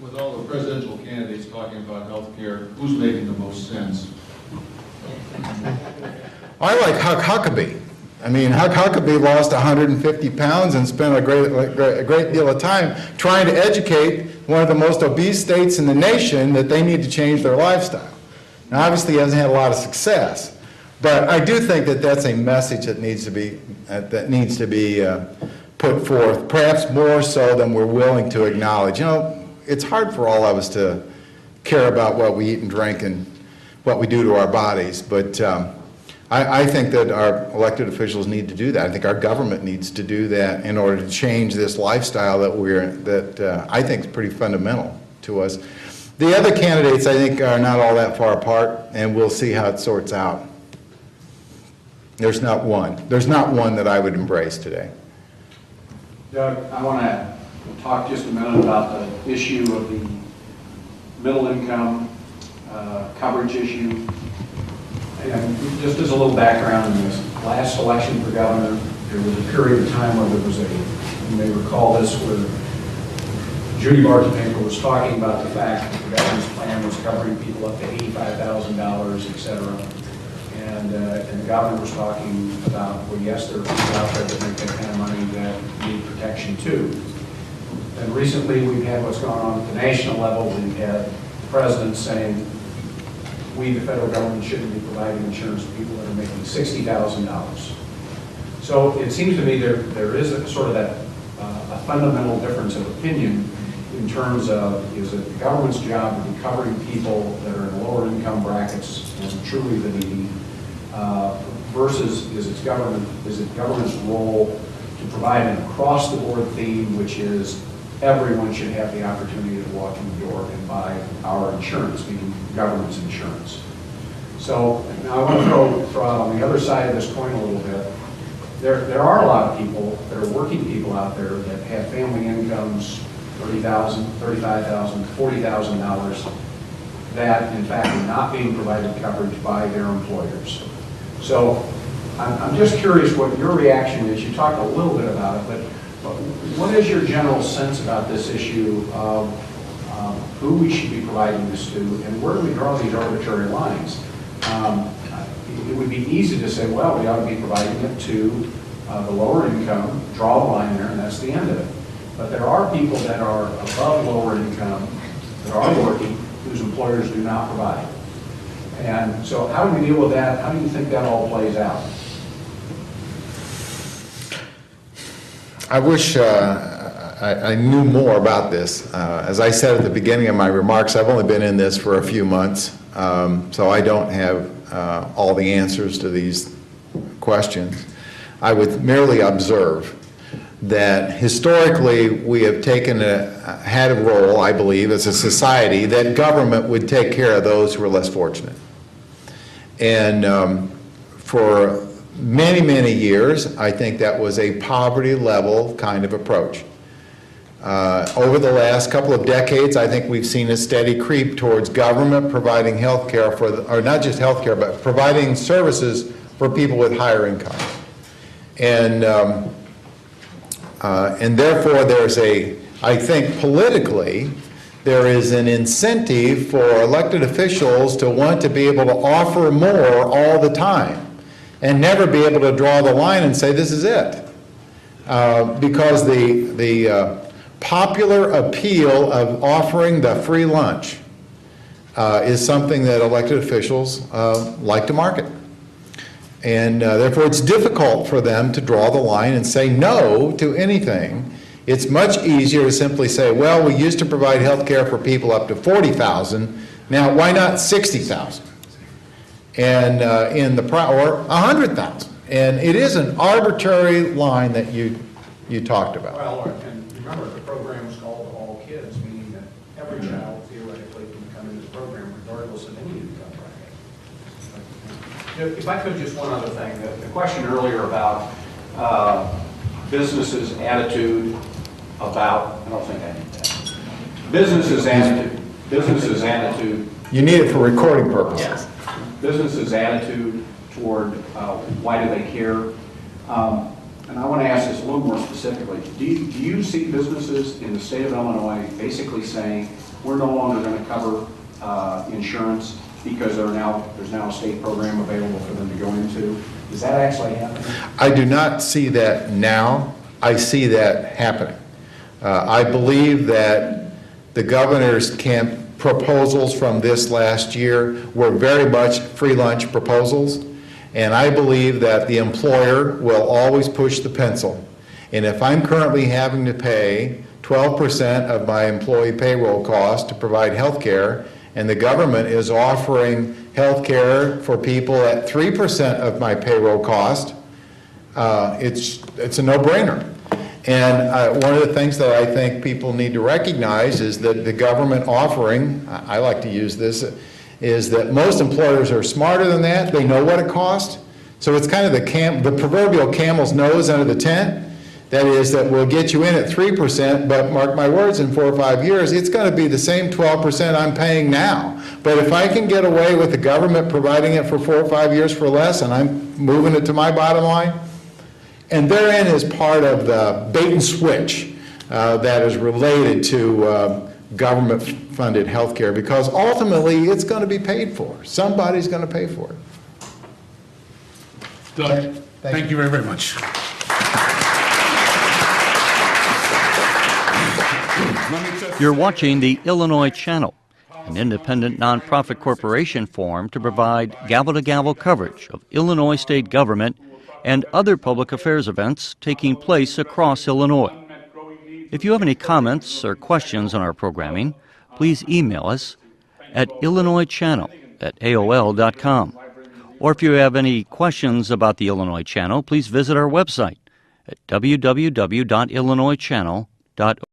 With all the presidential candidates talking about health care, who's making the most sense? I like Huck Huckabee. I mean, Huck Huckabee lost 150 pounds and spent a great deal of time trying to educate one of the most obese states in the nation that they need to change their lifestyle. Now, obviously, he hasn't had a lot of success, but I do think that that's a message that needs to be put forth, perhaps more so than we're willing to acknowledge. You know, it's hard for all of us to care about what we eat and drink and what we do to our bodies, but I think that our elected officials need to do that. I think our government needs to do that in order to change this lifestyle that I think is pretty fundamental to us. The other candidates, I think, are not all that far apart, and we'll see how it sorts out. There's not one. There's not one that I would embrace today. Doug, I want to talk just a minute about the issue of the middle income coverage issue. And just as a little background, in this last election for governor, there was a period of time where there was you may recall this, where Judy Barton was talking about the fact that the governor's plan was covering people up to $85,000, et cetera. And the governor was talking about, well, yes, there are people out there that make that kind of money that need protection too. And recently we've had what's going on at the national level. We've had the president saying, we, the federal government, shouldn't be providing insurance to people that are making $60,000. So it seems to me there is a sort of that a fundamental difference of opinion in terms of, is it the government's job to be covering people that are in lower income brackets and truly the needy, versus is it government's role to provide an across the board theme, which is everyone should have the opportunity to walk in the door and buy our insurance, meaning government's insurance. So now I want to throw out on the other side of this coin a little bit. There are a lot of people that are working people out there that have family incomes, $30,000, $35,000, $40,000, that in fact are not being provided coverage by their employers. So I'm just curious what your reaction is. You talked a little bit about it, but what is your general sense about this issue of who we should be providing this to, and where do we draw these arbitrary lines? It would be easy to say, well, we ought to be providing it to the lower income, draw a line there, and that's the end of it. But there are people that are above lower income that are working whose employers do not provide. And so how do we deal with that? How do you think that all plays out? I wish I knew more about this. As I said at the beginning of my remarks, I've only been in this for a few months, so I don't have all the answers to these questions. I would merely observe that historically we have had a role, I believe, as a society that government would take care of those who are less fortunate. And for many, many years, I think that was a poverty level kind of approach. Over the last couple of decades, I think we've seen a steady creep towards government providing health care or not just health care, but providing services for people with higher income. And therefore there's I think politically, there is an incentive for elected officials to want to be able to offer more all the time and never be able to draw the line and say this is it. Because the popular appeal of offering the free lunch is something that elected officials like to market. And therefore it's difficult for them to draw the line and say no to anything. It's much easier to simply say, well, we used to provide health care for people up to 40,000. Now, why not 60,000? And or 100,000. And it is an arbitrary line that you talked about. Well, and remember, the program is called All Kids, meaning that every child theoretically can come into the program regardless of any income bracket. If I could, just one other thing. The question earlier about businesses' attitude about, I don't think I need that. Businesses' attitude. You need it for recording purposes. Yes. Businesses' attitude toward why do they care. And I want to ask this a little more specifically. Do you see businesses in the state of Illinois basically saying, we're no longer going to cover insurance because there's now a state program available for them to go into. Is that actually happening? I do not see that now. I see that happening. I believe that the governor's proposals from this last year were very much free lunch proposals, and I believe that the employer will always push the pencil. And if I'm currently having to pay 12% of my employee payroll cost to provide health care, and the government is offering health care for people at 3% of my payroll cost, it's a no-brainer. And one of the things that I think people need to recognize is that the government offering, I like to use this, is that most employers are smarter than that. They know what it costs. So it's kind of the proverbial camel's nose under the tent. That is, that we'll get you in at 3%, but mark my words, in 4 or 5 years, it's going to be the same 12% I'm paying now. But if I can get away with the government providing it for 4 or 5 years for less, and I'm moving it to my bottom line, and therein is part of the bait and switch that is related to government-funded health care, because ultimately it's going to be paid for. Somebody's going to pay for it. Doug, thank you very, very much. You're watching the Illinois Channel, an independent nonprofit corporation formed to provide gavel-to-gavel coverage of Illinois state government and other public affairs events taking place across Illinois. If you have any comments or questions on our programming, please email us at illinoischannel@aol.com. Or if you have any questions about the Illinois Channel, please visit our website at www.illinoischannel.org.